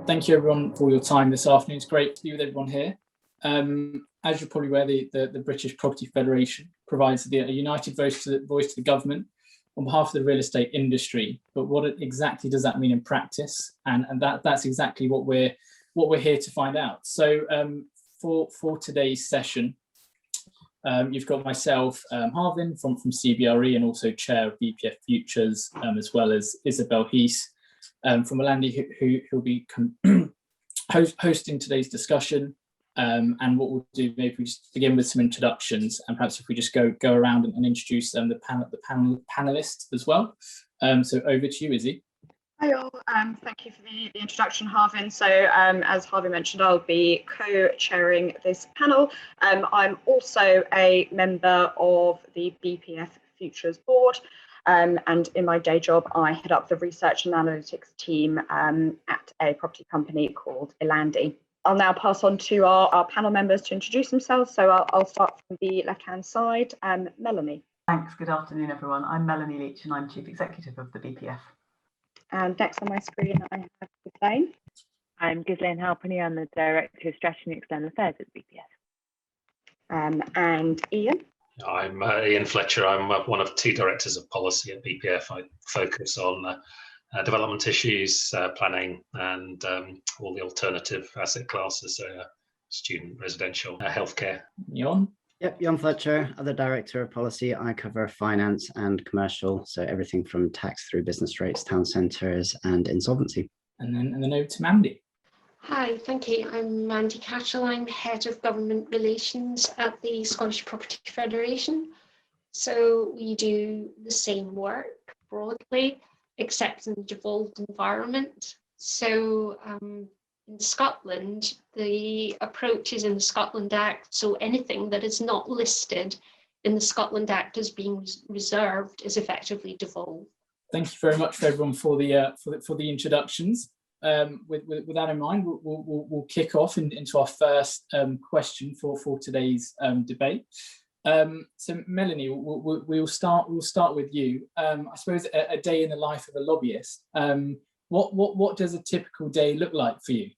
Thank you everyone for your time this afternoon. It's great to be with everyone here. As you're probably aware, the British Property Federation provides a united voice to the government on behalf of the real estate industry. But what exactly does that mean in practice? And that's exactly what we're here to find out. So for today's session, you've got myself, Harvin from CBRE, and also chair of BPF Futures, as well as Isabel Heath from Melanie, who'll be hosting today's discussion. And what we'll do, maybe we just begin with some introductions, and perhaps if we just go around and introduce the panelists as well. So over to you, Izzy. Hi all, thank you for the introduction, Harvin. So as Harvin mentioned, I'll be co-chairing this panel. I'm also a member of the BPF Futures board, and in my day job, I head up the research and analytics team at a property company called Ilandy. I'll now pass on to our panel members to introduce themselves. So I'll start from the left-hand side. Melanie. Thanks, good afternoon everyone. I'm Melanie Leach and I'm Chief Executive of the BPF. And next on my screen, I have Ghislaine. I'm Ghislaine Halpenny. I'm the Director of Strategy and External Affairs at BPF. And Ian. I'm Ian Fletcher. I'm one of two Directors of Policy at BPF. I focus on development issues, planning, and all the alternative asset classes, student, residential, healthcare. Jon? Yep, Jon Fletcher, other Director of Policy. I cover finance and commercial, so everything from tax through business rates, town centres, and insolvency. And then over to Mandy. Hi, thank you. I'm Mandy Catchell. I'm Head of Government Relations at the Scottish Property Federation. So we do the same work broadly, except in the devolved environment. So in Scotland, the approach is in the Scotland Act. So anything that is not listed in the Scotland Act as being reserved is effectively devolved. Thank you very much for everyone for the introductions. With that in mind, we'll kick off into our first question for today's debate. So Melanie, we'll start with you. I suppose a day in the life of a lobbyist. What does a typical day look like for you?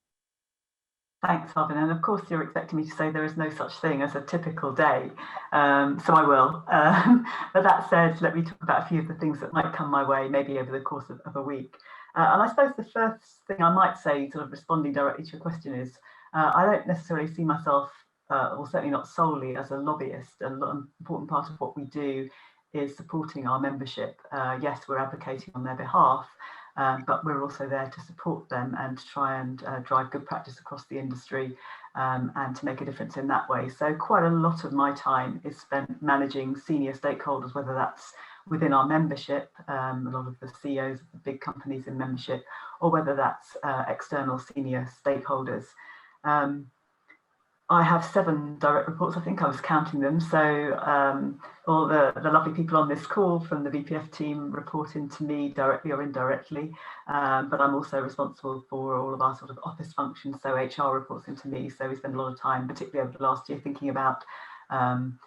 Thanks, Harvin. And of course, you're expecting me to say there is no such thing as a typical day. So I will. But that said, let me talk about a few of the things that might come my way, maybe over the course of a week. And I suppose the first thing I might say, sort of responding directly to your question, is I don't necessarily see myself, or certainly not solely, as a lobbyist. An important part of what we do is supporting our membership. Yes, we're advocating on their behalf, but we're also there to support them and to try and drive good practice across the industry and to make a difference in that way. So quite a lot of my time is spent managing senior stakeholders, whether that's within our membership, a lot of the CEOs of the big companies in membership, or whether that's external senior stakeholders. I have 7 direct reports, I think I was counting them. So all the lovely people on this call from the BPF team report into me directly or indirectly, but I'm also responsible for all of our sort of office functions. So HR reports into me. So we spend a lot of time, particularly over the last year, thinking about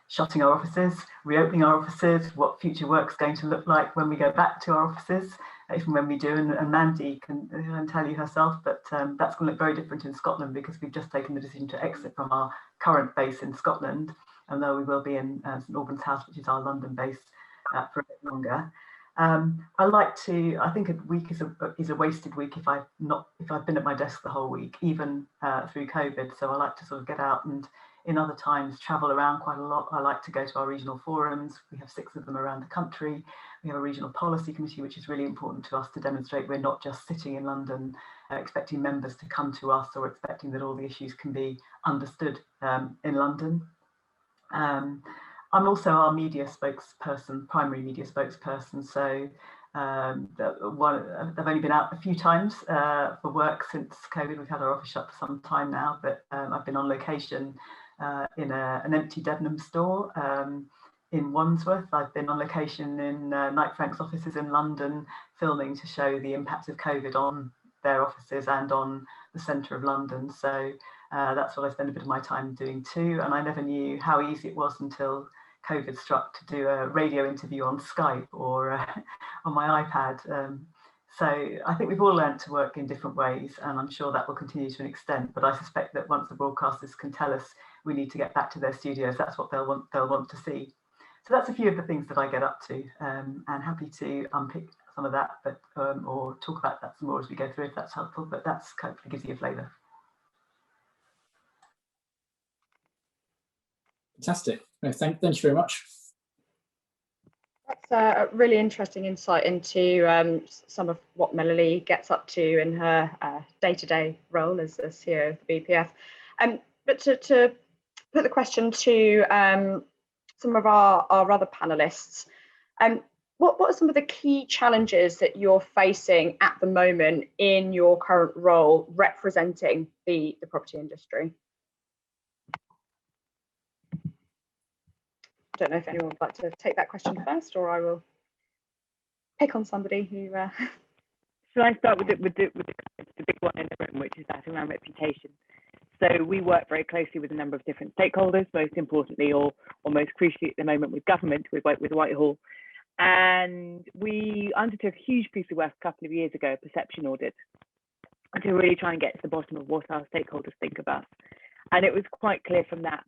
shutting our offices, reopening our offices, what future work's going to look like when we go back to our offices, even when we do, and Mandy can tell you herself, but that's going to look very different in Scotland because we've just taken the decision to exit from our current base in Scotland, although we will be in St Albans House, which is our London base, for a bit longer. I think a week is a wasted week if I've been at my desk the whole week, even through COVID. So I like to sort of get out and in other times travel around quite a lot. I like to go to our regional forums. We have 6 of them around the country. We have a regional policy committee, which is really important to us to demonstrate we're not just sitting in London expecting members to come to us or expecting that all the issues can be understood in London. I'm also our media spokesperson, primary media spokesperson. So I've only been out a few times for work since COVID. We've had our office shut for some time now, but I've been on location in an empty Debenhams store in Wandsworth. I've been on location in Knight Frank's offices in London, filming to show the impact of COVID on their offices and on the centre of London. So that's what I spend a bit of my time doing too. And I never knew how easy it was until COVID struck to do a radio interview on Skype or on my iPad. So I think we've all learned to work in different ways, and I'm sure that will continue to an extent. But I suspect that once the broadcasters can tell us we need to get back to their studios, that's what they'll want to see. So that's a few of the things that I get up to, and happy to unpick some of that, but or talk about that some more as we go through if that's helpful. But that's hopefully gives you a flavour. Fantastic. No, thank you very much. That's a really interesting insight into some of what Melanie gets up to in her day-to-day role as CEO of the BPF. But to put the question to some of our other panelists, what are some of the key challenges that you're facing at the moment in your current role representing the property industry? I don't know if anyone would like to take that question first, or I will pick on somebody who. Shall I start with the big one in the room, which is that around reputation? So we work very closely with a number of different stakeholders, most importantly, or most crucially at the moment, with government, with Whitehall. And we undertook a huge piece of work a couple of years ago, a perception audit, to really try and get to the bottom of what our stakeholders think of us. And it was quite clear from that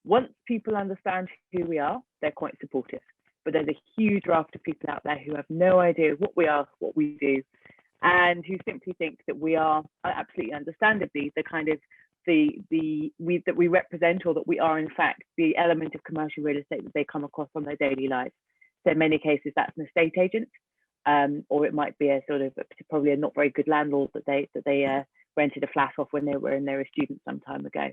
once people understand who we are, they're quite supportive. But there's a huge raft of people out there who have no idea what we are, what we do, and who simply think that we are, absolutely understandably, the kind of that we represent, or that we are in fact the element of commercial real estate that they come across on their daily lives. So in many cases that's an estate agent, or it might be a sort of probably a not very good landlord that they rented a flat off when they were a student some time ago.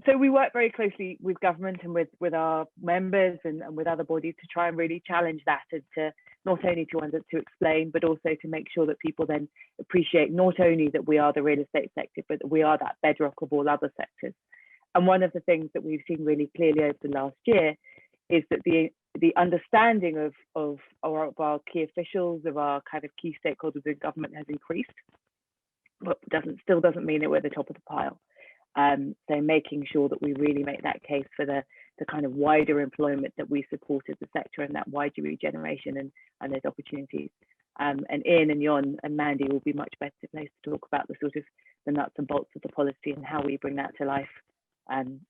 So we work very closely with government and with our members and with other bodies to try and really challenge that, and to not only to explain, but also to make sure that people then appreciate not only that we are the real estate sector, but that we are that bedrock of all other sectors. And one of the things that we've seen really clearly over the last year is that the understanding of our key officials, of our kind of key stakeholders in government has increased, but still doesn't mean that we're at the top of the pile. So making sure that we really make that case for the kind of wider employment that we support as a sector, and that wider regeneration and those opportunities. And Ian and Jon and Mandy will be much better placed to talk about the sort of the nuts and bolts of the policy and how we bring that to life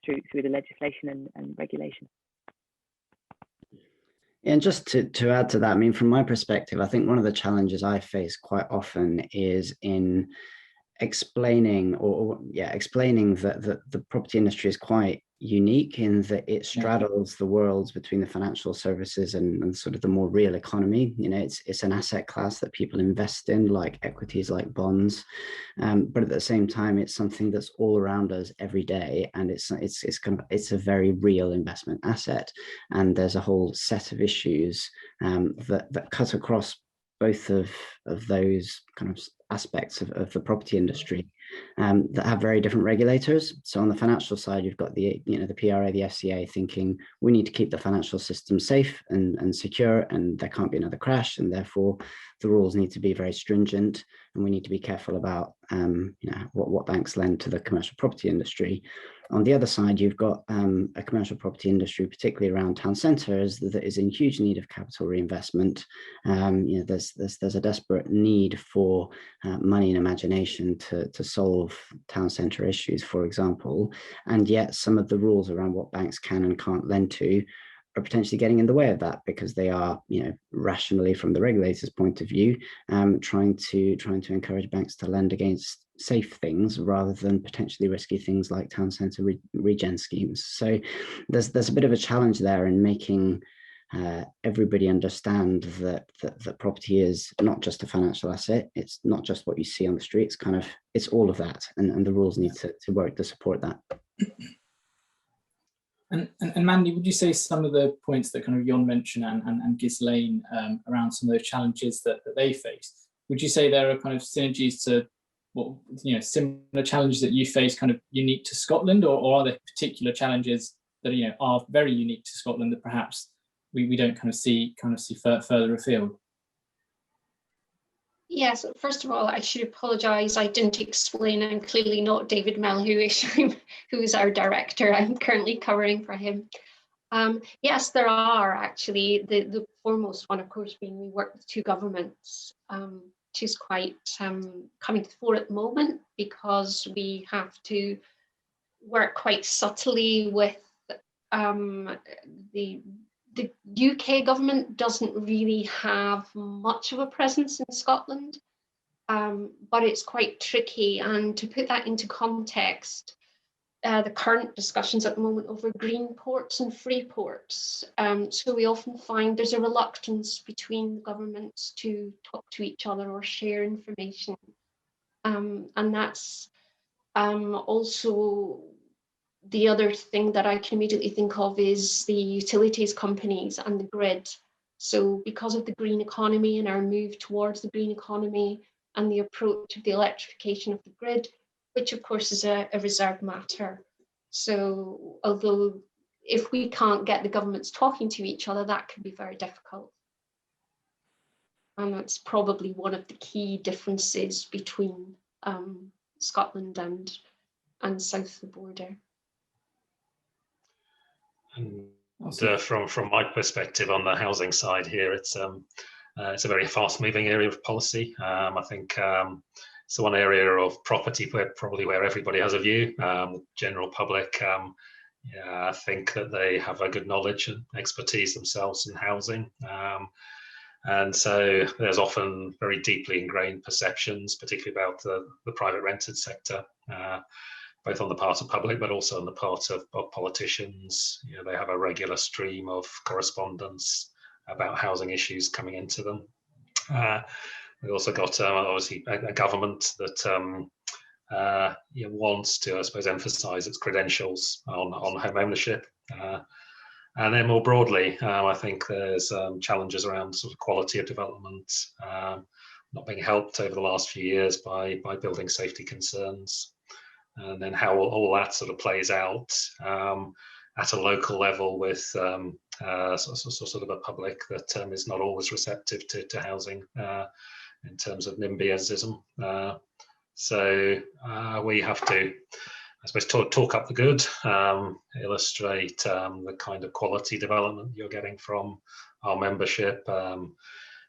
through the legislation and regulation. And just to add to that, I mean, from my perspective, I think one of the challenges I face quite often is in explaining that the property industry is quite unique in that it straddles the worlds between the financial services and sort of the more real economy. You know, it's an asset class that people invest in, like equities, like bonds, but at the same time, it's something that's all around us every day, and it's a very real investment asset. And there's a whole set of issues that cut across both of those kind of aspects of the property industry that have very different regulators. So on the financial side, you've got the PRA, the FCA thinking we need to keep the financial system safe and secure, and there can't be another crash, and therefore the rules need to be very stringent, and we need to be careful about what banks lend to the commercial property industry. On the other side, you've got a commercial property industry, particularly around town centres, that is in huge need of capital reinvestment. There's a desperate need for money and imagination to solve town centre issues, for example, and yet some of the rules around what banks can and can't lend to are potentially getting in the way of that, because they are, rationally from the regulator's point of view, trying to encourage banks to lend against safe things rather than potentially risky things like town centre regen schemes. So there's a bit of a challenge there in making everybody understand that property is not just a financial asset. It's not just what you see on the street. It's all of that, and the rules need to work to support that. And Mandy, would you say some of the points that kind of Jon mentioned and Ghislaine around some of those challenges that they face, would you say there are kind of synergies to what similar challenges that you face kind of unique to Scotland, or are there particular challenges that are very unique to Scotland that perhaps we don't kind of see further afield? Yes, first of all, I should apologise. I didn't explain. I'm clearly not David Melhu, who is our director. I'm currently covering for him. Yes, there are actually. The foremost one, of course, being we work with two governments, which is quite coming to the fore at the moment, because we have to work quite subtly with the UK government doesn't really have much of a presence in Scotland, but it's quite tricky. And to put that into context, the current discussions at the moment over green ports and free ports. So we often find there's a reluctance between governments to talk to each other or share information. And that's also the other thing that I can immediately think of is the utilities companies and the grid. So because of the green economy and our move towards the green economy and the approach of the electrification of the grid, which of course is a reserved matter. So although if we can't get the governments talking to each other, that can be very difficult. And that's probably one of the key differences between Scotland and south of the border. And from my perspective on the housing side here, it's a very fast-moving area of policy. I think it's the one area of property where everybody has a view. General public, yeah, I think that they have a good knowledge and expertise themselves in housing. And so there's often very deeply ingrained perceptions, particularly about the private rented sector, both on the part of public, but also on the part of politicians. You know, they have a regular stream of correspondence about housing issues coming into them. We've also got obviously a government that wants to, I suppose, emphasise its credentials on home ownership. And then more broadly, I think there's challenges around sort of quality of development, not being helped over the last few years by building safety concerns. And then how all that sort of plays out at a local level with sort of a public that is not always receptive to housing in terms of NIMBYism. So we have to, I suppose, talk up the good, illustrate the kind of quality development you're getting from our membership, some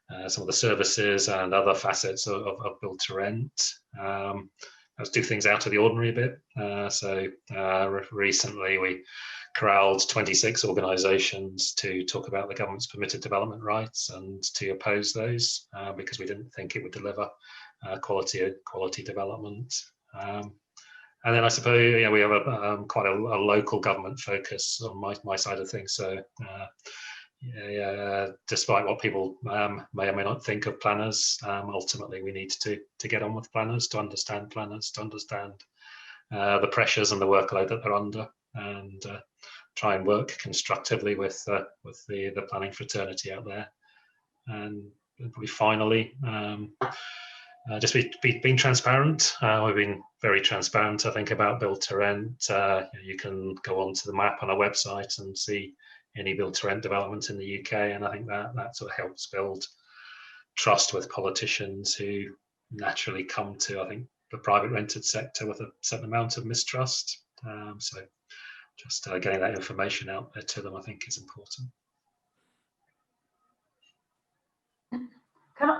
of the services and other facets of build to rent. Let's do things out of the ordinary a bit. So recently we corralled 26 organisations to talk about the government's permitted development rights and to oppose those because we didn't think it would deliver quality development. And then I suppose we have quite a local government focus on my side of things. So despite what people may or may not think of planners, ultimately we need to get on with planners, to understand the pressures and the workload that they're under, and try and work constructively with the planning fraternity out there. And probably finally, just being transparent. We've been very transparent, I think, about build to rent. You can go onto the map on our website and see any build to rent development in the UK, and I think that sort of helps build trust with politicians who naturally come to, I think, the private rented sector with a certain amount of mistrust. So just getting that information out there to them, I think, is important.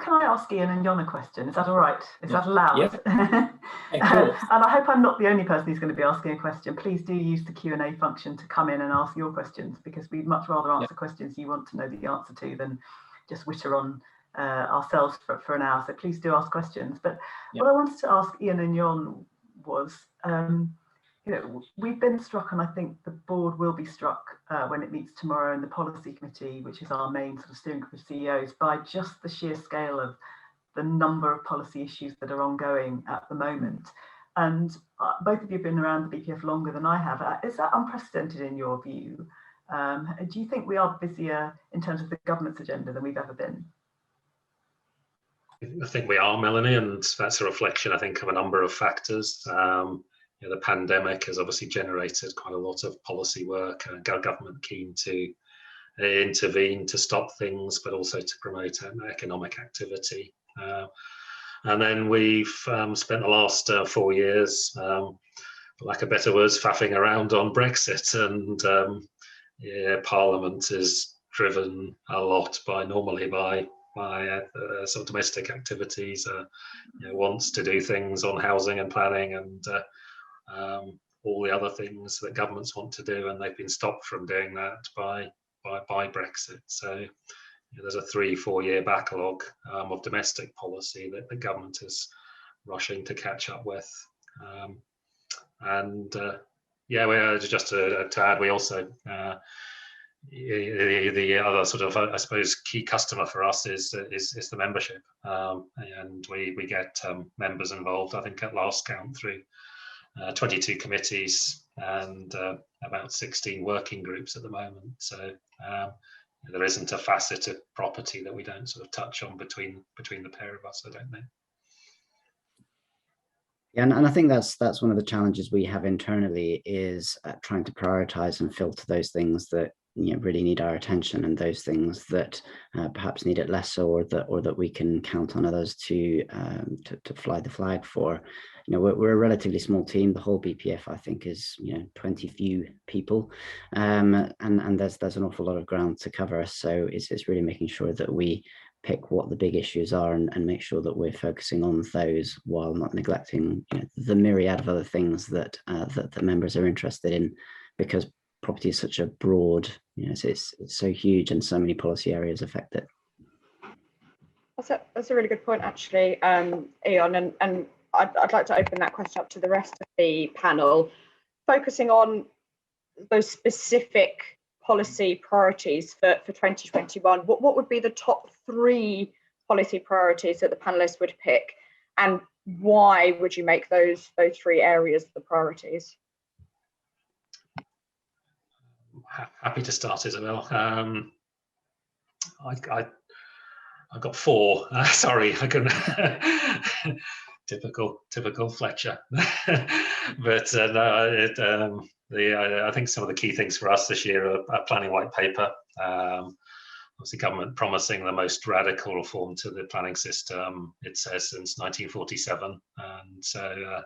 Can I ask Ian and Jon a question? Is that all right? Is that allowed? Yeah. And I hope I'm not the only person who's going to be asking a question. Please do use the Q&A function to come in and ask your questions, because we'd much rather answer questions you want to know the answer to than just witter on ourselves for an hour. So please do ask questions. But what I wanted to ask Ian and Jon was, we've been struck, and I think the board will be struck when it meets tomorrow in the policy committee, which is our main sort of steering group of CEOs, by just the sheer scale of the number of policy issues that are ongoing at the moment. And both of you have been around the BPF longer than I have. Is that unprecedented in your view? Do you think we are busier in terms of the government's agenda than we've ever been? I think we are, Melanie, and that's a reflection, I think, of a number of factors. The pandemic has obviously generated quite a lot of policy work, and government keen to intervene to stop things, but also to promote economic activity. And then we've spent the last 4 years, for lack of better words, faffing around on Brexit, and Parliament is driven a lot normally by sort of domestic activities, wants to do things on housing and planning and all the other things that governments want to do, and they've been stopped from doing that by Brexit. So there's a 3-4 year backlog of domestic policy that the government is rushing to catch up with. We just to add, we also the other sort of I suppose key customer for us is the membership, and we get members involved. I think at last count through 22 committees and about 16 working groups at the moment. So there isn't a facet of property that we don't sort of touch on between the pair of us, I don't think. Yeah, and I think that's one of the challenges we have internally is trying to prioritize and filter those things that really need our attention, and those things that perhaps need it less so, or that we can count on others to fly the flag for. We're a relatively small team. The whole BPF, I think, is 20 few people, and there's an awful lot of ground to cover. So it's really making sure that we pick what the big issues are and make sure that we're focusing on those while not neglecting the myriad of other things that the members are interested in, because property is such a broad, it's so huge and so many policy areas affect it. That's a really good point, actually, Ian, and I'd like to open that question up to the rest of the panel, focusing on those specific policy priorities for 2021. What would be the top 3 policy priorities that the panelists would pick, and why would you make those 3 areas the priorities? Happy to start, Isabel. I got 4. Sorry, I couldn't. typical Fletcher. But I think some of the key things for us this year are planning white paper. Obviously, government promising the most radical reform to the planning system, it says, since 1947, and so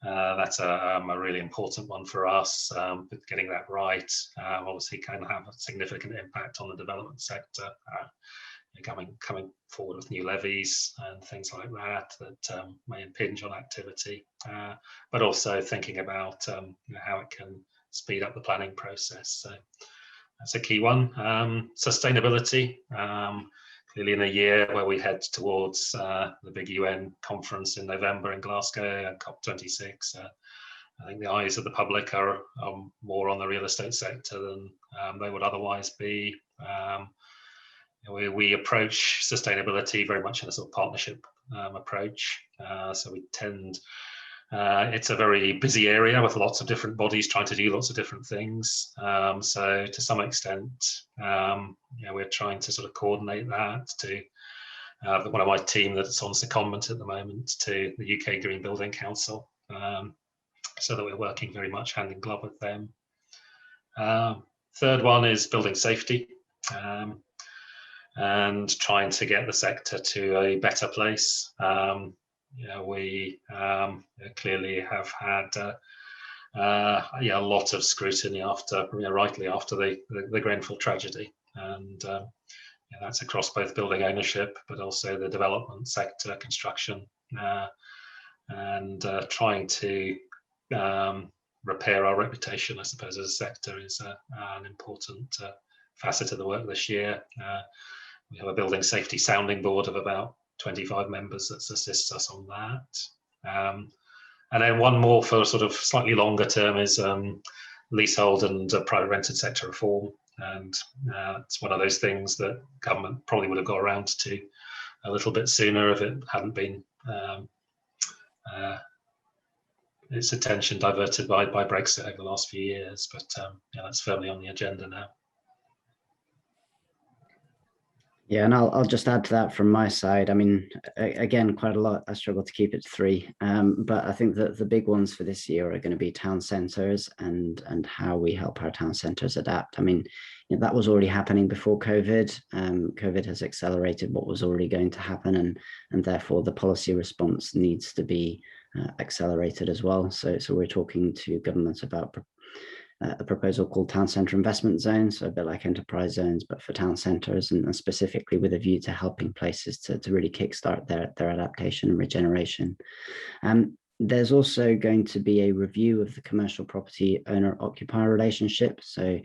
that's a really important one for us. But getting that right obviously can have a significant impact on the development sector. Coming forward with new levies and things like that may impinge on activity, but also thinking about how it can speed up the planning process. So that's a key one. Sustainability, clearly in a year where we head towards the big UN conference in November in Glasgow, COP26. I think the eyes of the public are more on the real estate sector than they would otherwise be. We approach sustainability very much in a sort of partnership approach. So we tend, it's a very busy area with lots of different bodies trying to do lots of different things. So to some extent, we're trying to sort of coordinate that to one of my team that's on secondment at the moment to the UK Green Building Council, so that we're working very much hand in glove with them. Third one is building safety. And trying to get the sector to a better place. We clearly have had a lot of scrutiny rightly after the Grenfell tragedy, and that's across both building ownership, but also the development sector, construction, and trying to repair our reputation, I suppose, as a sector is an important facet of the work this year. We have a building safety sounding board of about 25 members that assists us on that. And then one more for sort of slightly longer term is leasehold and private rented sector reform. And it's one of those things that government probably would have got around to a little bit sooner if it hadn't been its attention diverted by Brexit over the last few years. But that's firmly on the agenda now. Yeah, and I'll just add to that from my side. I mean, again, quite a lot. I struggle to keep it to 3, but I think that the big ones for this year are going to be town centres and how we help our town centres adapt. I mean, that was already happening before COVID. COVID has accelerated what was already going to happen, and therefore the policy response needs to be accelerated as well. So we're talking to governments about a proposal called town centre investment zones, so a bit like enterprise zones, but for town centres, and specifically with a view to helping places to really kickstart their adaptation and regeneration. There's also going to be a review of the commercial property owner-occupier relationship. So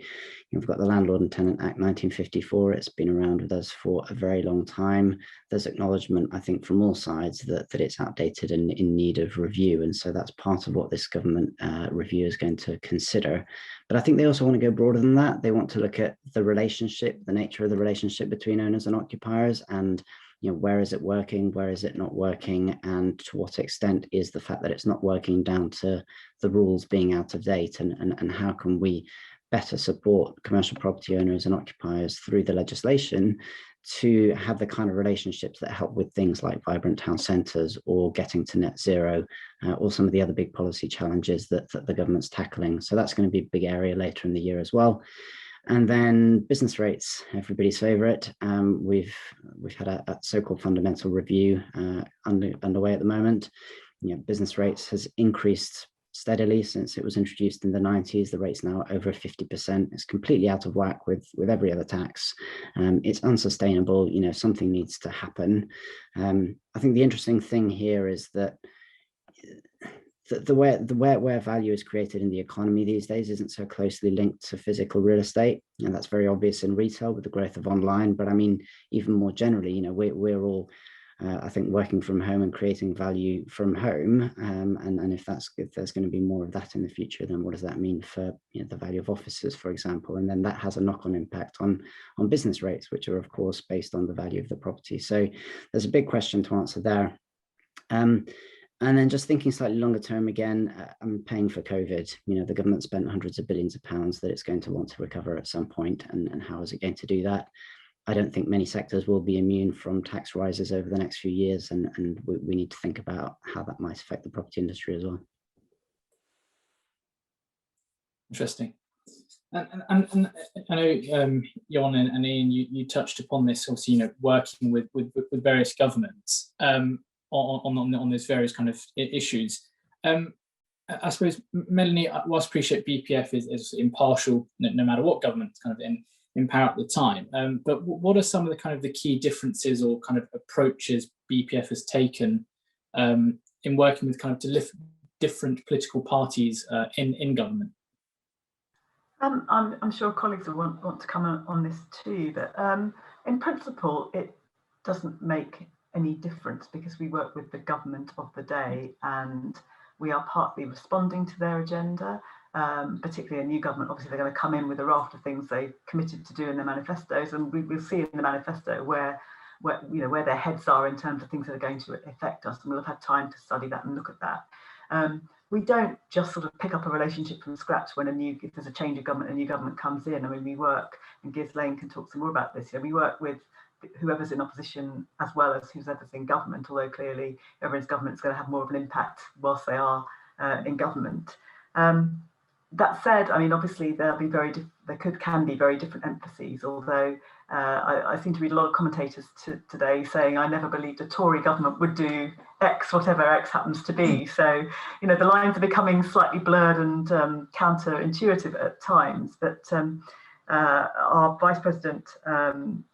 you've got the Landlord and Tenant Act 1954. It's been around with us for a very long time. There's acknowledgement, I think, from all sides that it's outdated and in need of review. And so that's part of what this government review is going to consider. But I think they also want to go broader than that. They want to look at the relationship, the nature of the relationship between owners and occupiers, and where is it working, where is it not working, and to what extent is the fact that it's not working down to the rules being out of date, and how can we better support commercial property owners and occupiers through the legislation to have the kind of relationships that help with things like vibrant town centres or getting to net zero, or some of the other big policy challenges that the government's tackling. So that's going to be a big area later in the year as well. And then business rates, everybody's favorite. We've had a so-called fundamental review underway at the moment. Business rates has increased steadily since it was introduced in the 90s. The rate's now over 50%. It's completely out of whack with every other tax. It's unsustainable. Something needs to happen. I think the interesting thing here is that where value is created in the economy these days isn't so closely linked to physical real estate, and that's very obvious in retail with the growth of online. But I mean, even more generally, we're all, I think, working from home and creating value from home. And if there's going to be more of that in the future, then what does that mean for the value of offices, for example? And then that has a knock-on impact on business rates, which are of course based on the value of the property. So there's a big question to answer there. And then just thinking slightly longer term again, I'm paying for COVID. The government spent hundreds of billions of pounds that it's going to want to recover at some point, and how is it going to do that? I don't think many sectors will be immune from tax rises over the next few years, and we need to think about how that might affect the property industry as well. Interesting. And I know Jon and Ian, you touched upon this, obviously, working with various governments on those various kind of issues. I suppose, Melanie, whilst I appreciate BPF is impartial no matter what government's kind of in power at the time, but what are some of the kind of the key differences or kind of approaches BPF has taken in working with kind of different political parties in government? I'm sure colleagues will want to comment on this too, but in principle, it doesn't make any difference because we work with the government of the day and we are partly responding to their agenda, particularly a new government. Obviously, they're going to come in with a raft of things they committed to do in their manifestos, and we'll see in the manifesto where their heads are in terms of things that are going to affect us, and we'll have had time to study that and look at that. We don't just sort of pick up a relationship from scratch when if there's a change of government, a new government comes in. I mean, we work, and Giz Lane can talk some more about this. We work with whoever's in opposition as well as whoever's in government, although clearly whoever is government is going to have more of an impact whilst they are in government. That said, I mean, obviously there can be very different emphases, although I seem to read a lot of commentators today saying I never believed a Tory government would do X, whatever X happens to be. So, the lines are becoming slightly blurred and counterintuitive at times. But our Vice President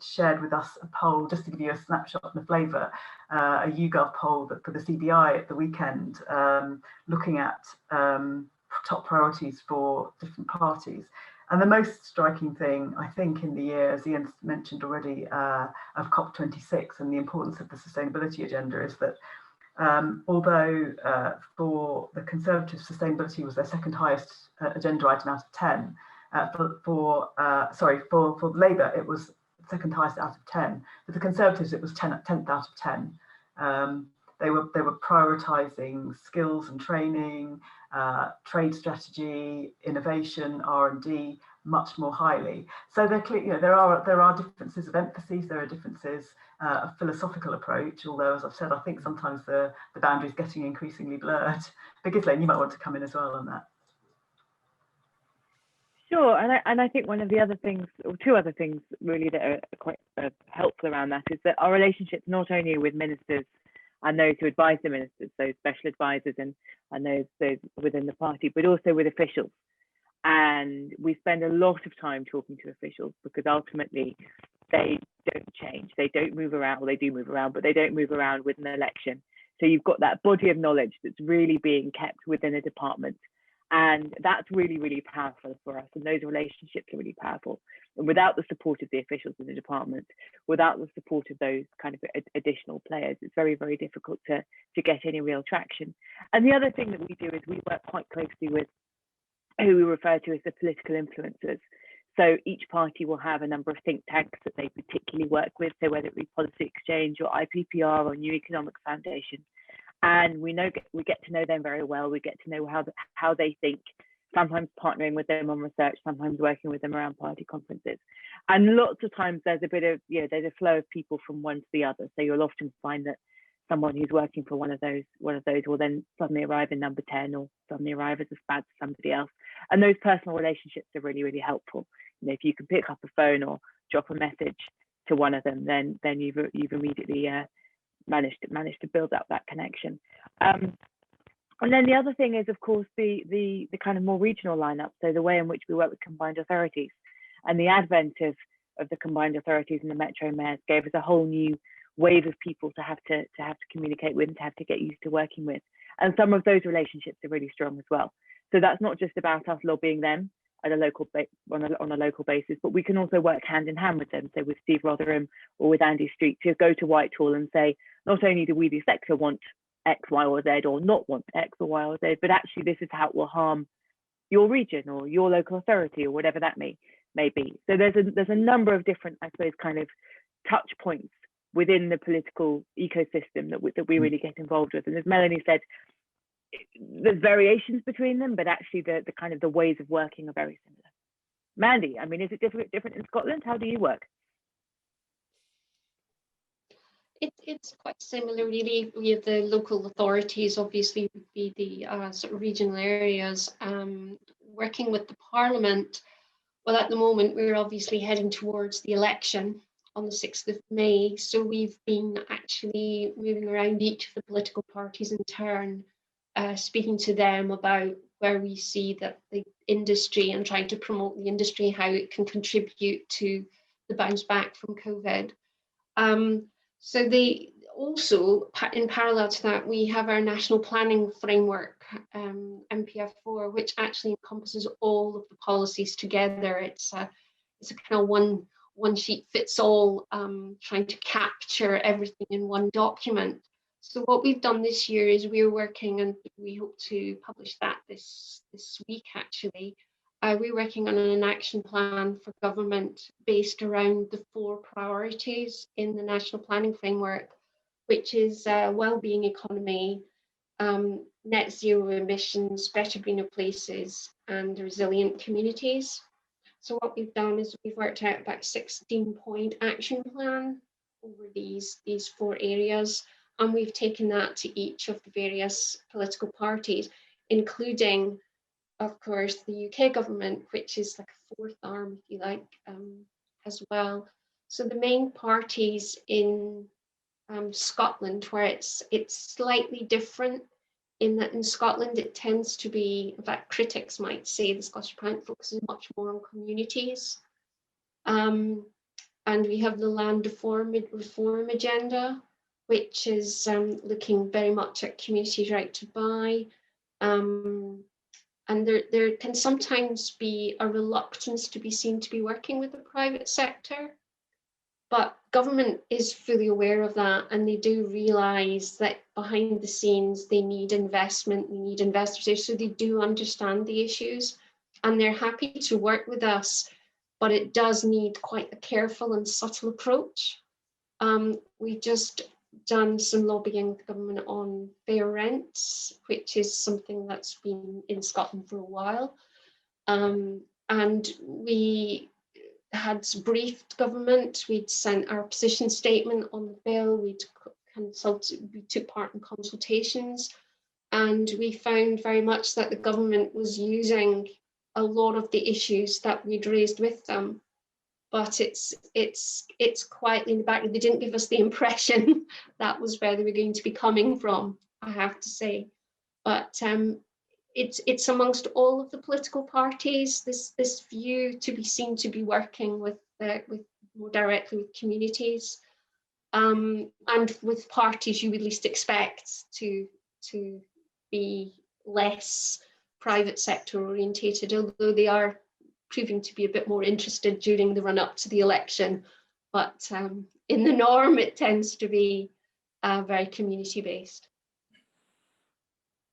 shared with us a poll, just to give you a snapshot and a flavour, a YouGov poll for the CBI at the weekend, looking at top priorities for different parties. And the most striking thing, I think, in the year, as Ian mentioned already, of COP26 and the importance of the sustainability agenda is that although for the Conservatives, sustainability was their second highest agenda item out of 10, for Labour, it was second highest out of 10. For the Conservatives, it was 10th out of 10. They were prioritising skills and training, trade strategy, innovation, R&D much more highly. So there are differences of emphases, there are differences of philosophical approach, although, as I've said, I think sometimes the boundaries getting increasingly blurred. But Ghislaine, you might want to come in as well on that. Sure, and I think one of the other things, or two other things really that are quite helpful around that, is that our relationships not only with ministers and those who advise the ministers, those special advisors and those within the party, but also with officials. And we spend a lot of time talking to officials because ultimately they don't change. They don't move around. Well, they do move around, but they don't move around with an election. So you've got that body of knowledge that's really being kept within a department. And that's really, really powerful for us. And those relationships are really powerful. And without the support of the officials in the department, without the support of those kind of additional players, it's very, very difficult to get any real traction. And the other thing that we do is we work quite closely with who we refer to as the political influencers. So each party will have a number of think tanks that they particularly work with, so whether it be Policy Exchange or IPPR or New Economic Foundation. And we get to know them very well. We get to know how they think, sometimes partnering with them on research, sometimes working with them around party conferences. And lots of times there's a bit of, there's a flow of people from one to the other. So you'll often find that someone who's working for one of those will then suddenly arrive in number 10 or suddenly arrive as a spad to somebody else. And those personal relationships are really, really helpful. If you can pick up a phone or drop a message to one of them, then you've immediately managed to build up that connection. And then the other thing is, of course, the kind of more regional lineup. So the way in which we work with combined authorities, and the advent of the combined authorities and the metro mayors gave us a whole new wave of people to have to communicate with and to have to get used to working with. And some of those relationships are really strong as well. So that's not just about us lobbying them at a local on a local basis, but we can also work hand in hand with them. So with Steve Rotherham or with Andy Street to go to Whitehall and say, not only do we the sector want X, Y, or Z, or not want X or Y or Z, but actually this is how it will harm your region or your local authority or whatever that may be. So there's a number of different, I suppose, kind of touch points within the political ecosystem that we really get involved with. And as Melanie said, there's variations between them, but actually the kind of the ways of working are very similar. Mandy, I mean, is it different in Scotland? How do you work? It's quite similar, really. We have the local authorities, obviously, would be the sort of regional areas. Working with the Parliament, well, at the moment, we're obviously heading towards the election on the 6th of May. So we've been actually moving around each of the political parties in turn, speaking to them about where we see that the industry and trying to promote the industry, how it can contribute to the bounce back from COVID. So they also, in parallel to that, we have our national planning framework, MPF4, which actually encompasses all of the policies together. It's a kind of one sheet fits all, trying to capture everything in one document. So what we've done this year is we're working, and we hope to publish that this week actually. We're working on an action plan for government based around the 4 priorities in the national planning framework, which is wellbeing economy, net zero emissions, better greener places, and resilient communities. So what we've done is we've worked out about 16-point action plan over these 4 areas, and we've taken that to each of the various political parties, including, of course, the UK government, which is like a 4th arm, if you like, as well. So the main parties in Scotland, where it's slightly different in that in Scotland it tends to be, in fact, critics might say the Scottish Parliament focuses much more on communities. And we have the land reform agenda, which is looking very much at communities' right to buy. And there can sometimes be a reluctance to be seen to be working with the private sector. But government is fully aware of that, and they do realise that behind the scenes they need investment, they need investors, so they do understand the issues, and they're happy to work with us, but it does need quite a careful and subtle approach. We've just done some lobbying with the government on fair rents, which is something that's been in Scotland for a while, and we had briefed government. We'd sent our position statement on the bill. We took part in consultations, and we found very much that the government was using a lot of the issues that we'd raised with them, but it's quietly in the background. They didn't give us the impression that was where they were going to be coming from, I have to say. But it's amongst all of the political parties, this view to be seen to be working with more directly with communities, and with parties you would least expect to be less private sector orientated, although they are proving to be a bit more interested during the run up to the election. But in the norm, it tends to be very community based.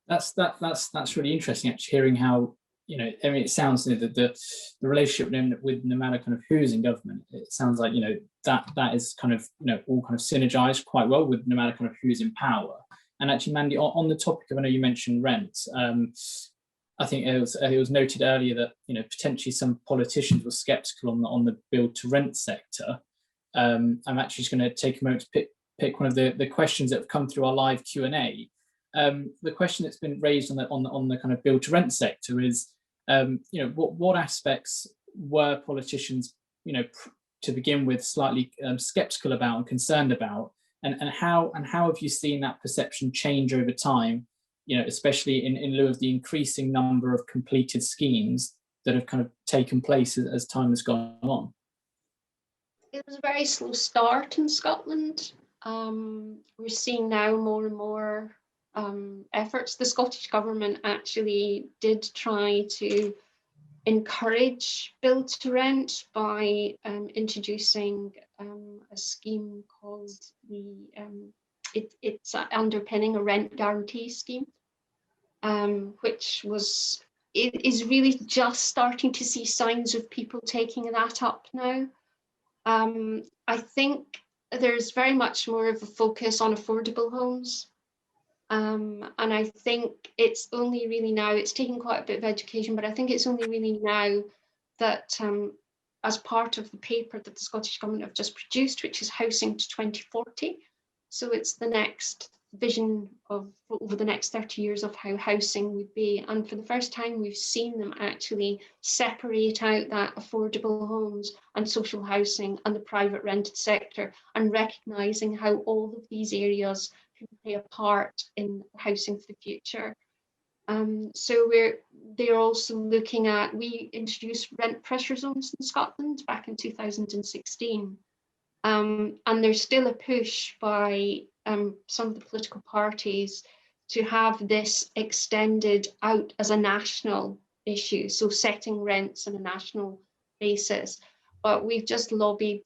That's really interesting, actually, hearing how, you know, I mean, it sounds, you know, the relationship with no matter kind of who's in government, it sounds like, you know, that is kind of, you know, all kind of synergized quite well with no matter kind of who's in power. And actually, Mandy, on the topic of, I know you mentioned rent, I think it was noted earlier that, you know, potentially some politicians were sceptical on the build to rent sector. I'm actually just going to take a moment to pick one of the questions that have come through our live Q&A. The question that's been raised on the kind of build to rent sector is, you know, what aspects were politicians, you know, to begin with, slightly skeptical about and concerned about, and how have you seen that perception change over time, you know, especially in lieu of the increasing number of completed schemes that have kind of taken place as time has gone on? It was a very slow start in Scotland. We're seeing now more and more efforts. The Scottish Government actually did try to encourage build to rent by introducing a scheme called it's underpinning a rent guarantee scheme, which is really just starting to see signs of people taking that up now. I think there's very much more of a focus on affordable homes. And I think it's only really now, it's taken quite a bit of education, but I think it's only really now that as part of the paper that the Scottish Government have just produced, which is Housing to 2040. So it's the next vision of over the next 30 years of how housing would be. And for the first time, we've seen them actually separate out that affordable homes and social housing and the private rented sector, and recognising how all of these areas can play a part in housing for the future. So they're also looking at, we introduced rent pressure zones in Scotland back in 2016. And there's still a push by some of the political parties to have this extended out as a national issue, so setting rents on a national basis. But we've just lobbied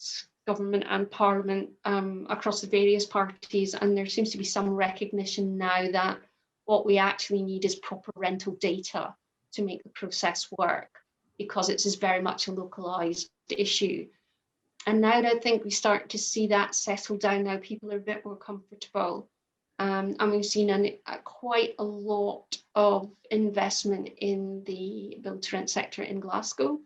government and parliament across the various parties, and there seems to be some recognition now that what we actually need is proper rental data to make the process work, because it's very much a localised issue. And now I think we start to see that settle down now. People are a bit more comfortable. And we've seen quite a lot of investment in the build to rent sector in Glasgow,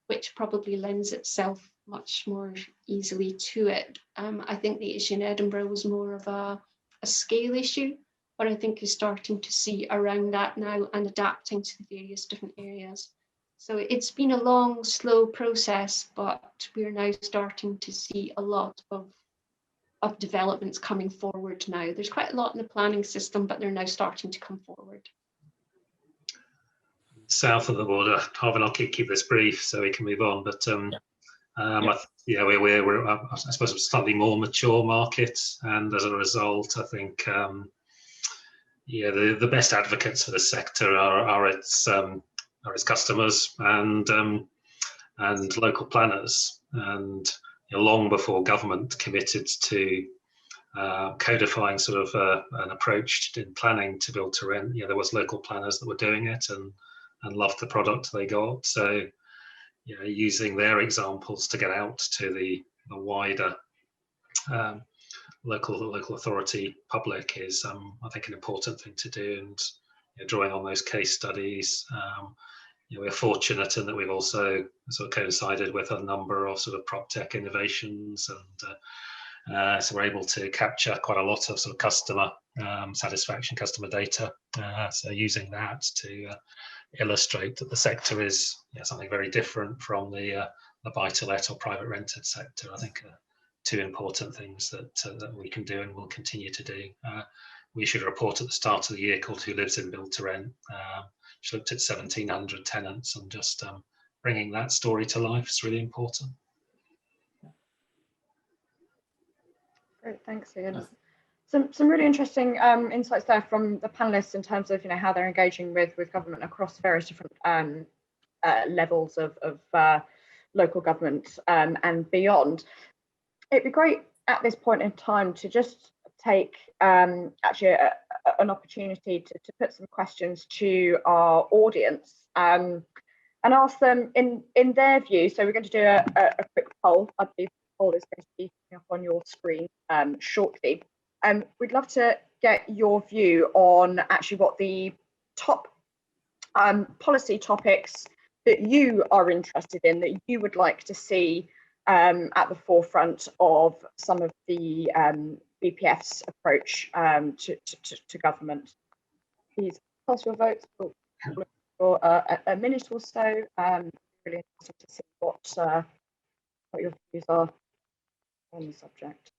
which probably lends itself much more easily to it. I think the issue in Edinburgh was more of a scale issue, but I think you're starting to see around that now and adapting to the various different areas. So it's been a long, slow process, but we're now starting to see a lot of developments coming forward now. There's quite a lot in the planning system, but they're now starting to come forward. South of the border, Harvin, I'll keep this brief so we can move on. But we're I suppose a slightly more mature market, and as a result, I think the best advocates for the sector are its customers and local planners. And long before government committed to codifying sort of an approach in planning to build to rent, there was local planners that were doing it and loved the product they got. So using their examples to get out to the wider local authority public is I think an important thing to do, and drawing on those case studies. We're fortunate in that we've also sort of coincided with a number of sort of prop tech innovations, and so we're able to capture quite a lot of sort of customer satisfaction, customer data. So using that to illustrate that the sector is something very different from the buy-to-let or private rented sector. I think two important things that we can do and will continue to do. we issued a report at the start of the year called Who Lives in Build to Rent, which looked at 1,700 tenants, and just bringing that story to life is really important. Great, thanks, Ian. Some really interesting insights there from the panelists in terms of how they're engaging with government across various different levels of local government and beyond. It'd be great at this point in time to just take actually an opportunity to put some questions to our audience and ask them in their view. So we're going to do a quick poll. I believe the poll is going to be up on your screen shortly. We'd love to get your view on actually what the top policy topics that you are interested in, that you would like to see at the forefront of some of the BPF's approach to government. Please cast your votes for a minute or so. Really interested to see what your views are on the subject.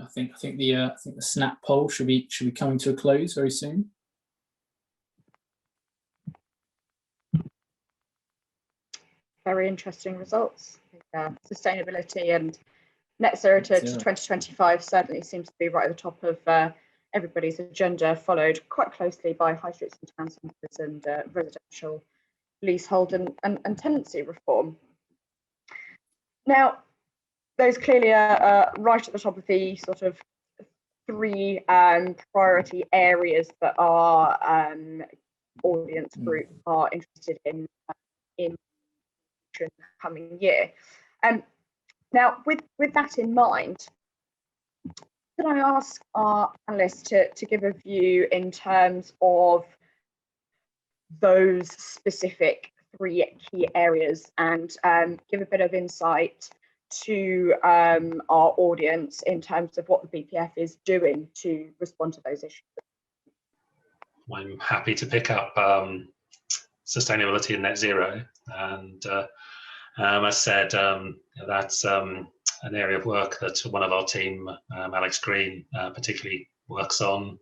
I think the snap poll should be coming to a close very soon. Very interesting results. Sustainability and net zero to 2025 certainly seems to be right at the top of everybody's agenda, followed quite closely by high streets and town centres and residential leasehold and tenancy reform. Now, those clearly are right at the top of the sort of three priority areas that our audience group are interested in the coming year. Now, with that in mind, could I ask our panelists to give a view in terms of those specific three key areas and give a bit of insight to our audience in terms of what the BPF is doing to respond to those issues? I'm happy to pick up sustainability and net zero, and as said, that's an area of work that one of our team, Alex Green, particularly works on.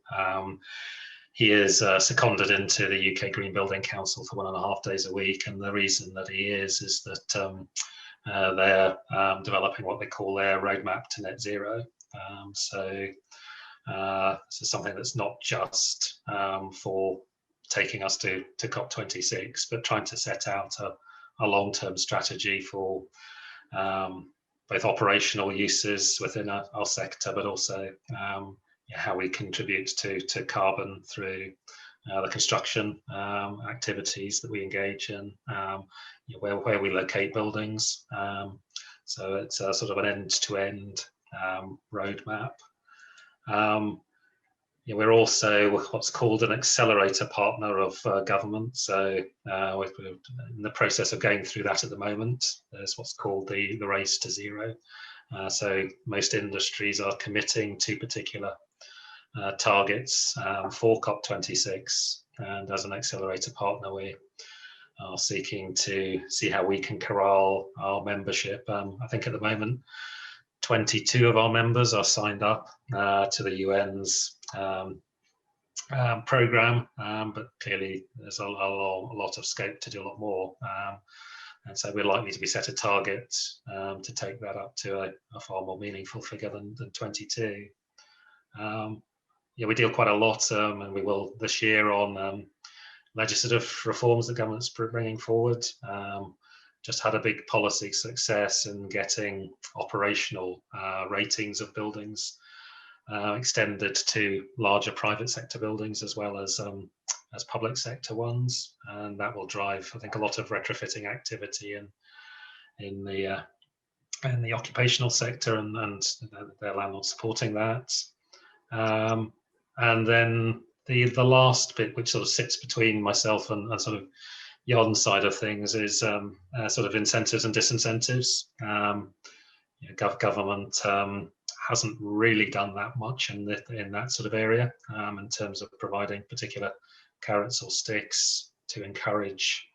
He is seconded into the UK Green Building Council for 1.5 days a week, and the reason that he is that they're developing what they call their roadmap to net zero. So this is something that's not just for taking us to COP26, but trying to set out a long-term strategy for both operational uses within our sector, but also how we contribute to carbon through the construction activities that we engage in, where we locate buildings. So it's a sort of an end-to-end roadmap. We're also what's called an accelerator partner of government. So we're in the process of going through that at the moment. There's what's called the race to zero. So most industries are committing to particular targets for COP26, and as an accelerator partner, we are seeking to see how we can corral our membership. I think at the moment, 22 of our members are signed up to the UN's program, but clearly there's a lot of scope to do a lot more. And so we're likely to be set a target to take that up to a far more meaningful figure than 22. We deal quite a lot, and we will this year, on legislative reforms the government's bringing forward. Just had a big policy success in getting operational ratings of buildings extended to larger private sector buildings as well as public sector ones, and that will drive, I think, a lot of retrofitting activity in the occupational sector, and their landlords supporting that. And then the last bit, which sort of sits between myself and sort of Jon's side of things, is sort of incentives and disincentives. Government hasn't really done that much in that sort of area in terms of providing particular carrots or sticks to encourage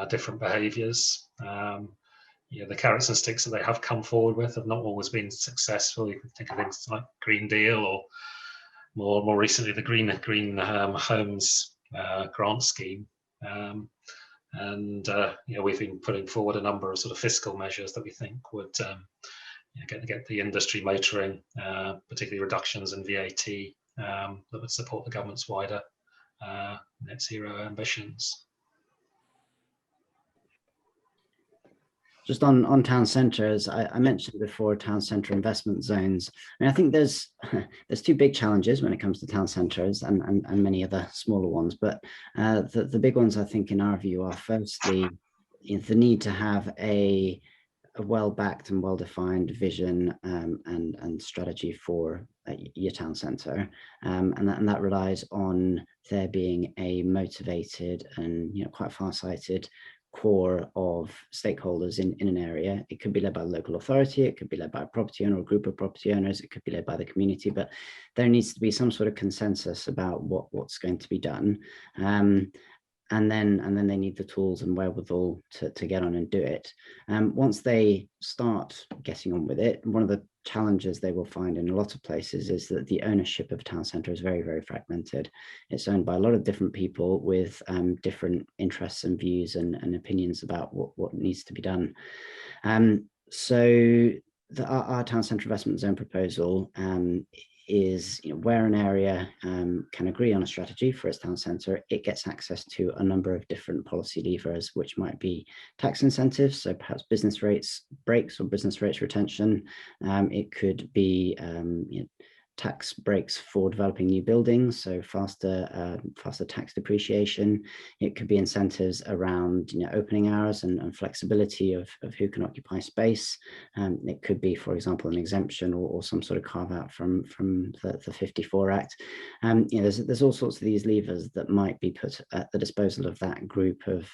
different behaviours. The carrots and sticks that they have come forward with have not always been successful. You can think of things like Green Deal or more recently the Green Homes grant scheme. And we've been putting forward a number of sort of fiscal measures that we think would get the industry motoring, particularly reductions in VAT that would support the government's wider net zero ambitions. Just on town centres, I mentioned before town centre investment zones. I mean, I think there's two big challenges when it comes to town centres and many other smaller ones. But the big ones, I think, in our view, are firstly the need to have a well-backed and well-defined vision and strategy for your town centre, and that relies on there being a motivated and quite far-sighted core of stakeholders in an area. It could be led by a local authority, it could be led by a property owner or a group of property owners, it could be led by the community, but there needs to be some sort of consensus about what's going to be done. And then they need the tools and wherewithal to get on and do it. Once they start getting on with it, one of the challenges they will find in a lot of places is that the ownership of a town centre is very, very fragmented. It's owned by a lot of different people with different interests and views and opinions about what needs to be done. So our town centre investment zone proposal is where an area can agree on a strategy for its town centre, it gets access to a number of different policy levers, which might be tax incentives, so perhaps business rates breaks or business rates retention. It could be tax breaks for developing new buildings, so faster tax depreciation. It could be incentives around opening hours and flexibility of who can occupy space. It could be, for example, an exemption or some sort of carve out from the 54 Act. There's all sorts of these levers that might be put at the disposal of that group of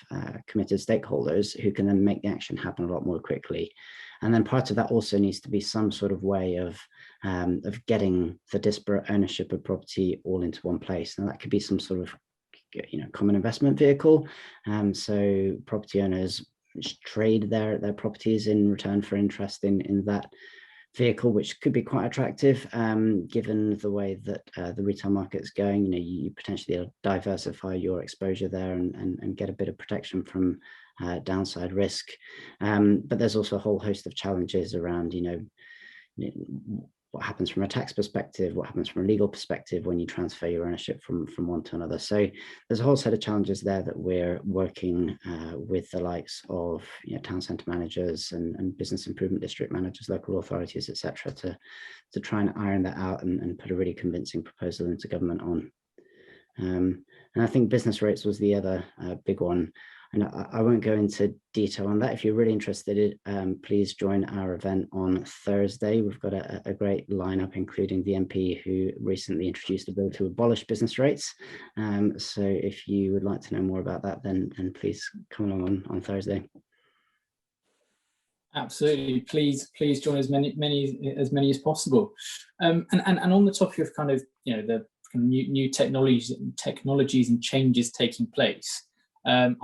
committed stakeholders who can then make the action happen a lot more quickly. And then part of that also needs to be some sort of way of getting the disparate ownership of property all into one place. Now that could be some sort of common investment vehicle. So property owners trade their properties in return for interest in that vehicle, which could be quite attractive given the way that the retail market's going. You potentially diversify your exposure there and get a bit of protection from downside risk. But there's also a whole host of challenges around what happens from a tax perspective, what happens from a legal perspective when you transfer your ownership from one to another. So there's a whole set of challenges there that we're working with the likes of town centre managers and business improvement district managers, local authorities, etc., to try and iron that out and put a really convincing proposal into government on. And I think business rates was the other big one. And I won't go into detail on that. If you're really interested, please join our event on Thursday. We've got a great lineup, including the MP who recently introduced a bill to abolish business rates. So if you would like to know more about that, then please come along on Thursday. Absolutely, please join as many as possible. And on the topic of kind of the new technologies and changes taking place. I'm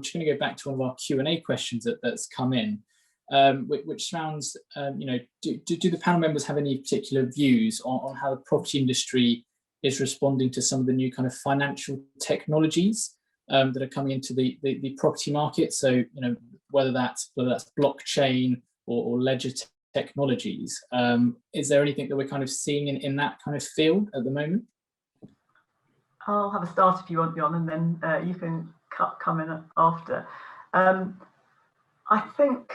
just going to go back to one of our Q&A questions that's come in, which sounds, do the panel members have any particular views on how the property industry is responding to some of the new kind of financial technologies that are coming into the property market? So, whether that's blockchain or ledger technologies, is there anything that we're kind of seeing in that kind of field at the moment? I'll have a start if you want, Jon, and then you can come in after. I think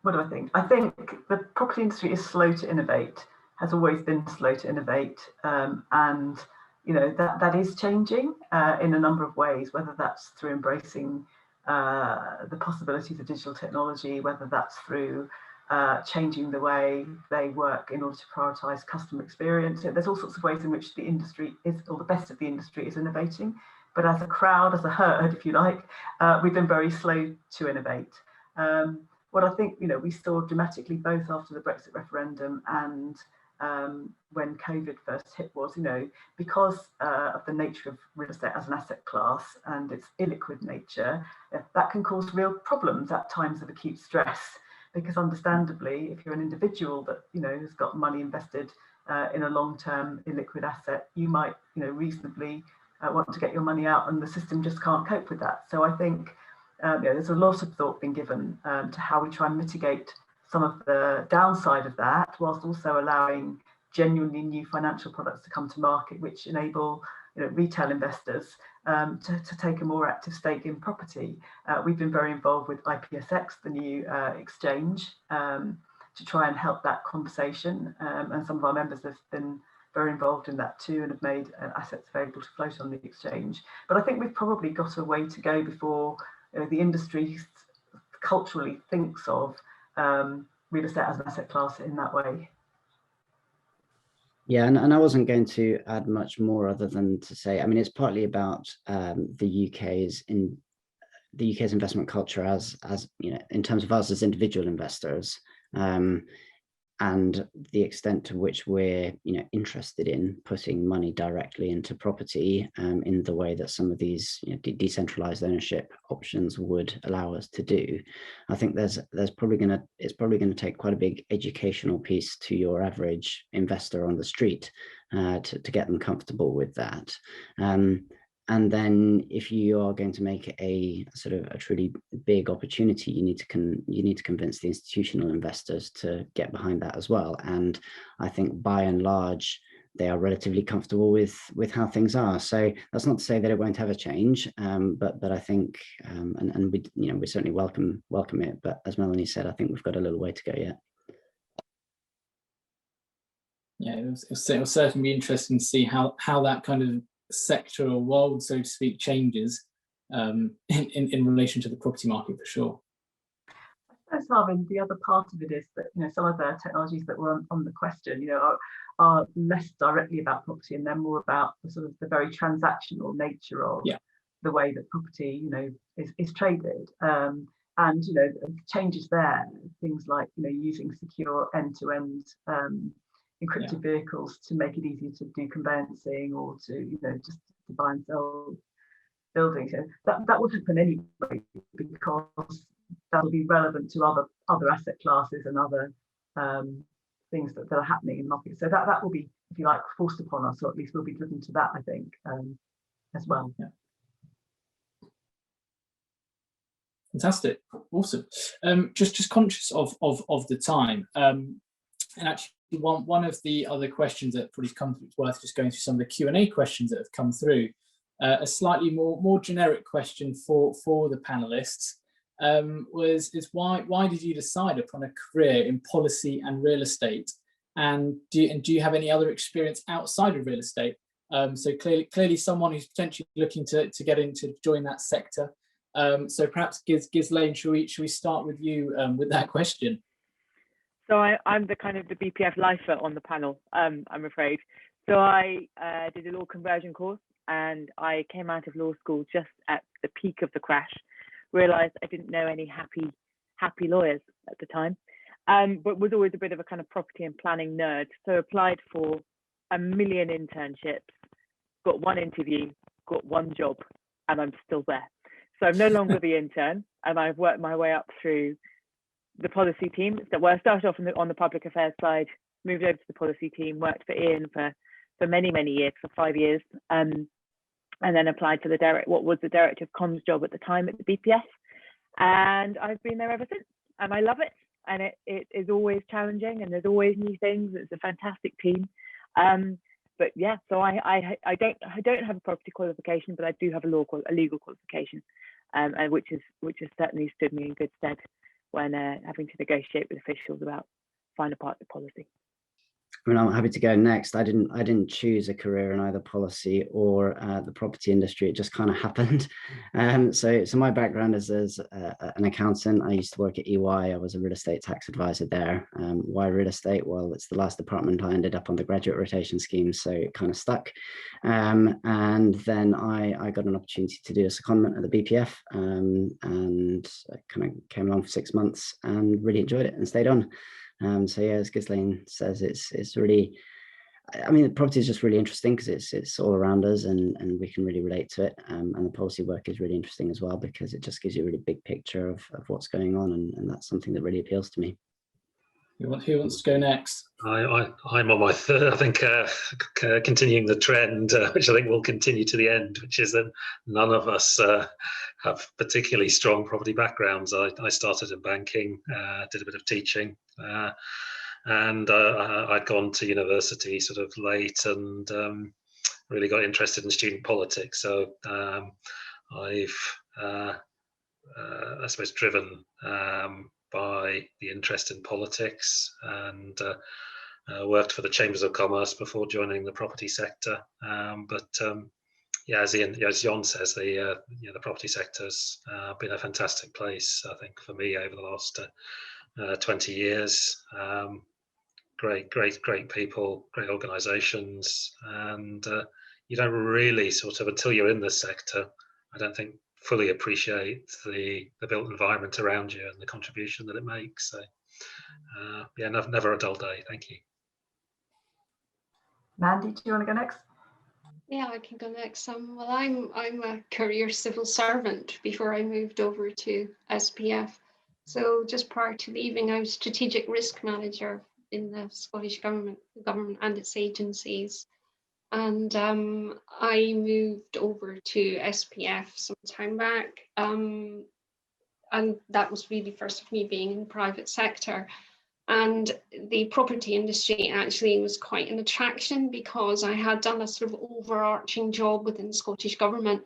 the property industry is slow to innovate, has always been slow to innovate, and that is changing in a number of ways, whether that's through embracing the possibilities of digital technology, whether that's through changing the way they work in order to prioritise customer experience. There's all sorts of ways in which the industry is, or the best of the industry is innovating. But as a crowd, as a herd, if you like, we've been very slow to innovate. What I think we saw dramatically both after the Brexit referendum and when COVID first hit was, because of the nature of real estate as an asset class and its illiquid nature, that can cause real problems at times of acute stress, because understandably, if you're an individual that has got money invested in a long-term illiquid asset, you might reasonably want to get your money out, and the system just can't cope with that. So I think there's a lot of thought being given to how we try and mitigate some of the downside of that, whilst also allowing genuinely new financial products to come to market, which enable retail investors to take a more active stake in property. We've been very involved with IPSX, the new exchange, to try and help that conversation. And some of our members have been very involved in that too, and have made assets available to float on the exchange. But I think we've probably got a way to go before the industry culturally thinks of real estate as an asset class in that way. Yeah, and I wasn't going to add much more other than to say, I mean, it's partly about the UK's investment culture as in terms of us as individual investors, and the extent to which we're interested in putting money directly into property in the way that some of these decentralized ownership options would allow us to do. I think it's probably going to take quite a big educational piece to your average investor on the street to get them comfortable with that. And then if you are going to make a sort of a truly big opportunity, you need to convince the institutional investors to get behind that as well. And I think by and large, they are relatively comfortable with how things are. So that's not to say that it won't ever change, but I think and we certainly welcome it. But as Melanie said, I think we've got a little way to go yet. Yeah, it'll certainly be interesting to see how that kind of sector or world, so to speak, changes in relation to the property market, for sure. I suppose, Harvin, the other part of it is that some of the technologies that were on the question are less directly about property, and they're more about the sort of the very transactional nature of the way that property is traded, and changes there, things like using secure end-to-end encrypted vehicles to make it easier to do conveyancing, or to just to buy and sell buildings. That would happen anyway, because that will be relevant to other asset classes and other things that are happening in the market. So that will be, if you like, forced upon us, or at least we'll be driven to that, I think, as well. Yeah. Fantastic, awesome. Just conscious of the time, and actually one of the other questions that probably come through, it's worth just going through some of the Q&A questions that have come through. A slightly more generic question for the panelists is why did you decide upon a career in policy and real estate, and do you have any other experience outside of real estate? So clearly someone who's potentially looking to get into join that sector. So perhaps Ghislaine, should we start with you with that question? So I'm the kind of the BPF lifer on the panel, I'm afraid. So I did a law conversion course, and I came out of law school just at the peak of the crash. Realised I didn't know any happy lawyers at the time, but was always a bit of a kind of property and planning nerd. So applied for a million internships, got one interview, got one job, and I'm still there. So I'm no longer the intern, and I've worked my way up through the policy team. So where I started off on the public affairs side, moved over to the policy team, worked for Ian for many years, for 5 years, and then applied for what was the director of comms job at the time at the BPF, and I've been there ever since, and I love it. And it is always challenging, and there's always new things. It's a fantastic team, but yeah. So I don't have a property qualification, but I do have a legal qualification, and which has certainly stood me in good stead when having to negotiate with officials about final part of the policy. I mean, I'm happy to go next. I didn't choose a career in either policy or the property industry. It just kind of happened. So my background is as an accountant. I used to work at EY. I was a real estate tax advisor there. Why real estate? Well, it's the last department I ended up on the graduate rotation scheme, so it kind of stuck. And then I got an opportunity to do a secondment at the BPF, and I kind of came along for 6 months and really enjoyed it and stayed on. So yeah, as Ghislaine says, it's really, I mean, property is just really interesting because it's all around us, and we can really relate to it. And the policy work is really interesting as well, because it just gives you a really big picture of what's going on, and that's something that really appeals to me. Who wants to go next? I'm on my third, I think, continuing the trend, which I think will continue to the end, which is that none of us have particularly strong property backgrounds. I started in banking, did a bit of teaching, and I'd gone to university sort of late, and really got interested in student politics. So I've, I suppose, driven by the interest in politics, and worked for the Chambers of Commerce before joining the property sector. Yeah, as Jon says, the property sector's been a fantastic place, I think, for me over the last 20 years. Great people, great organisations, and you don't really sort of, until you're in the sector, I don't think fully appreciate the built environment around you and the contribution that it makes. So yeah, never a dull day. Thank you. Mandy, do you want to go next? Yeah, I can go next. Well, I'm a career civil servant before I moved over to SPF. So just prior to leaving, I was strategic risk manager in the Scottish government and its agencies. And I moved over to SPF some time back. And that was really first of me being in the private sector. And the property industry actually was quite an attraction, because I had done a sort of overarching job within the Scottish government,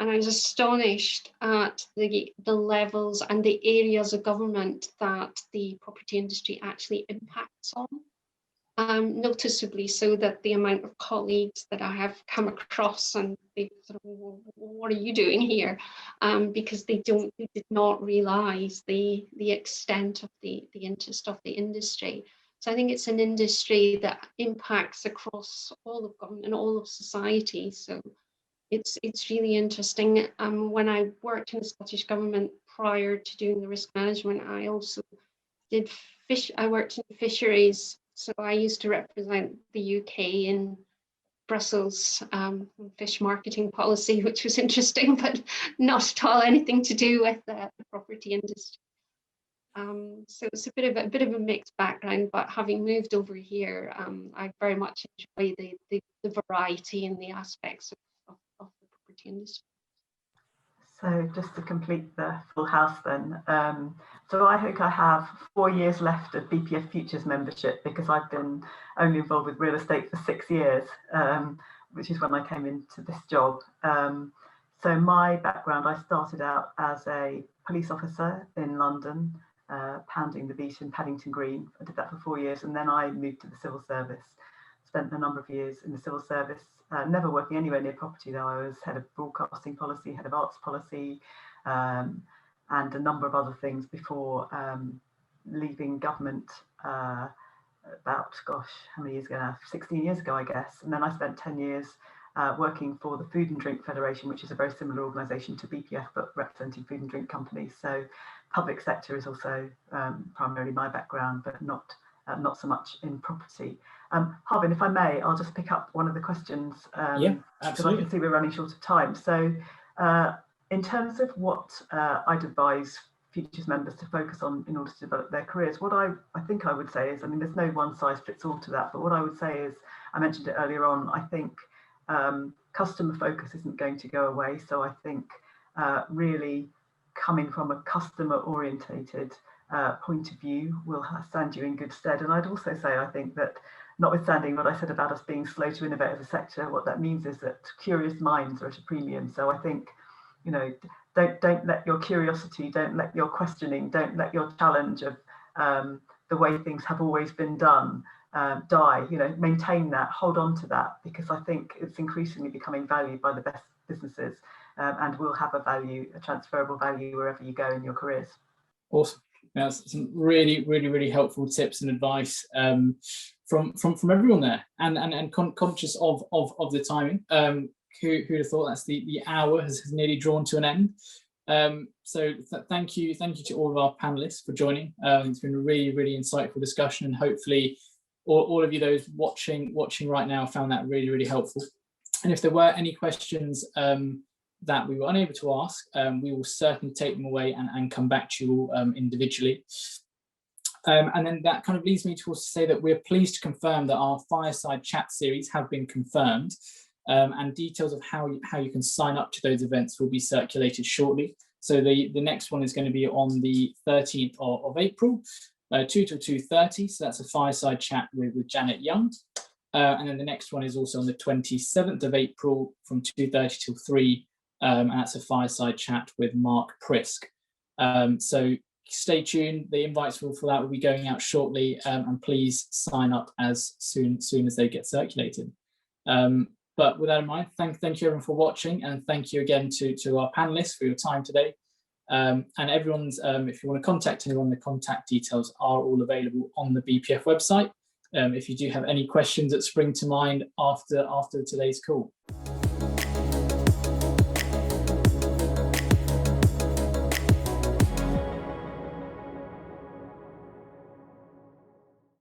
and I was astonished at the levels and the areas of government that the property industry actually impacts on. Noticeably so that the amount of colleagues that I have come across, and they sort of, well, what are you doing here? Because they did not realise the extent of the interest of the industry. So I think it's an industry that impacts across all of government and all of society. So it's really interesting. When I worked in the Scottish government prior to doing the risk management, I also I worked in fisheries. So I used to represent the UK in Brussels fish marketing policy, which was interesting, but not at all anything to do with the property industry. So it's a bit of a mixed background, but having moved over here, I very much enjoy the variety and the aspects of the property industry. So just to complete the full house then, so I think I have 4 years left of BPF Futures membership, because I've been only involved with real estate for 6 years, which is when I came into this job. So my background, I started out as a police officer in London, pounding the beat in Paddington Green. I did that for 4 years, and then I moved to the civil service. Spent a number of years in the civil service, never working anywhere near property though. I was head of broadcasting policy, head of arts policy, and a number of other things before leaving government about, gosh, how many years ago now? 16 years ago, I guess. And then I spent 10 years working for the Food and Drink Federation, which is a very similar organisation to BPF, but representing food and drink companies. So public sector is also primarily my background, but not so much in property. Harvin, if I may, I'll just pick up one of the questions. Yeah, absolutely. Because I can see we're running short of time. So in terms of what I'd advise Futures members to focus on in order to develop their careers, what I think I would say is, I mean, there's no one size fits all to that, but what I would say is, I mentioned it earlier on, I think customer focus isn't going to go away. So I think really coming from a customer orientated point of view will stand you in good stead. And I'd also say, I think that notwithstanding what I said about us being slow to innovate as a sector, what that means is that curious minds are at a premium. So I think, you know, don't let your curiosity, don't let your questioning, don't let your challenge of the way things have always been done die. You know, maintain that, hold on to that, because I think it's increasingly becoming valued by the best businesses, and will have a transferable value wherever you go in your careers. Awesome. That's some really helpful tips and advice from everyone there, and conscious of the timing. Who'd have thought that's the hour has nearly drawn to an end. So thank you to all of our panelists for joining. It's been a really insightful discussion, and hopefully all of you those watching right now found that really, really helpful. And if there were any questions that we were unable to ask, we will certainly take them away and come back to you all individually. And then that kind of leads me to also say that we're pleased to confirm that our fireside chat series have been confirmed, and details of how you can sign up to those events will be circulated shortly. So the next one is going to be on the 13th of April, 2 till 2:30. So that's a fireside chat with Janet Young. And then the next one is also on the 27th of April from 2:30 till 3. And that's a fireside chat with Mark Prisk. So stay tuned. The invites for that will be going out shortly, and please sign up as soon as they get circulated. But with that in mind, thank you everyone for watching, and thank you again to our panelists for your time today. And everyone's, if you want to contact anyone, the contact details are all available on the BPF website. If you do have any questions that spring to mind after today's call.